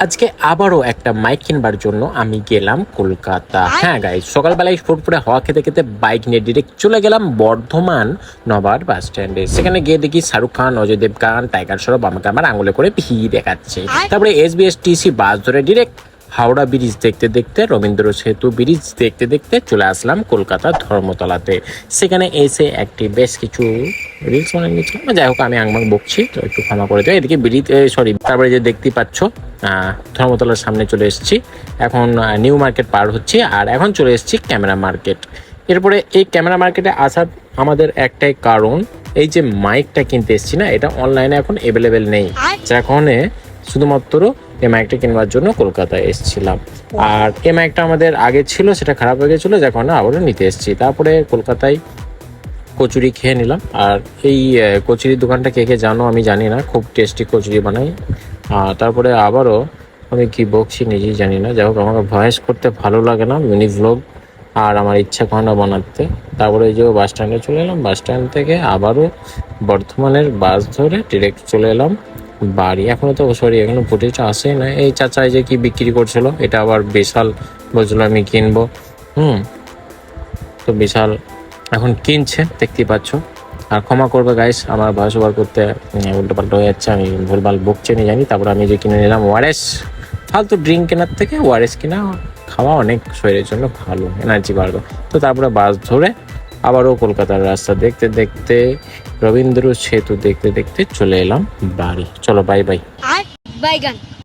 আজকে আবারও একটা মাইক কিনবার জন্য আমি গেলাম কলকাতা। হ্যাঁ গাইস, সকালবেলায় ফুরফুরে হাওয়া খেতে খেতে বাইক নিয়ে ডিরেক্ট চলে গেলাম বর্ধমান নবাব বাস স্ট্যান্ডে। সেখানে গিয়ে দেখি শাহরুখ খান, অজয় দেবগান, টাইগার শ্রফ আমাকে আমার আঙুলে করে ভি দেখাচ্ছে। তারপরে এসবিএসটিসি বাস ধরে ডিরেক্ট হাওড়া ব্রিজ দেখতে দেখতে, রবীন্দ্র সেতু ব্রিজ দেখতে দেখতে চলে আসলাম কলকাতা ধর্মতলাতে। সেখানে এসে একটি বেশ কিছু রিলস বানিয়ে নিয়েছিলাম। যাই হোক, আমি আংমাং বকছি তো একটু ক্ষমা করে দেয়। এদিকে ব্রিজ তারপরে যে দেখতে পাচ্ছ ধর্মতলার সামনে চলে এসেছি। এখন নিউ মার্কেট পার হচ্ছি আর এখন চলে এসেছি ক্যামেরা মার্কেট। এরপরে এই ক্যামেরা মার্কেটে আসার আমাদের একটাই কারণ, এই যে মাইকটা কিনতে এসেছি না, এটা অনলাইনে এখন অ্যাভেলেবেল নেই। এখন শুধুমাত্র এই মাইকটা কিনবার জন্য কলকাতায় এসেছিলাম। আর এই মাইকটা আমাদের আগে ছিল, সেটা খারাপ হয়ে গেছিলো, যখন আবারও নিতে এসেছি। তারপরে কলকাতায় কচুরি খেয়ে নিলাম। আর এই কচুরির দোকানটা কে কে জানো আমি জানি না, খুব টেস্টি কচুরি বানাই। তারপরে আবারও আমি কি বকছি নিজেই জানি না। যাই হোক, আমাকে ভয়েস করতে ভালো লাগে না মিনি ভ্লগ, আর আমার ইচ্ছা করে না বানাতে। তারপরে এই যে বাস স্ট্যান্ডে চলে এলাম। বাস স্ট্যান্ড থেকে আবারও বর্ধমানের বাস ধরে ডিরেক্ট চলে এলাম বাড়ি। এখনো তো এখনো ফুটেজটা আসেই না। এই চাচা যে কি বিক্রি করছিল, এটা আবার বিশাল বলছিল আমি কিনবো। তো বিশাল এখন কিনছে, দেখতেই পাচ্ছ। আর ক্ষমা করবে গাইস, আমার ভয়েস ওভার করতে উল্টো পাল্টা হয়ে যাচ্ছে, আমি ভুলভাল বকছে নি জানি। তারপর আমি যে কিনে নিলাম ওআরএস। ফালতু ড্রিঙ্ক কেনার থেকে ওআরএস কিনা খাওয়া অনেক শরীরের জন্য ভালো, এনার্জি বাড়বে। তো তারপরে বাস ধরে আবারও কলকাতার রাস্তা দেখতে দেখতে, রবীন্দ্র সেতু দেখতে দেখতে চলে এলাম বাড়ি। চলো বাই বাই।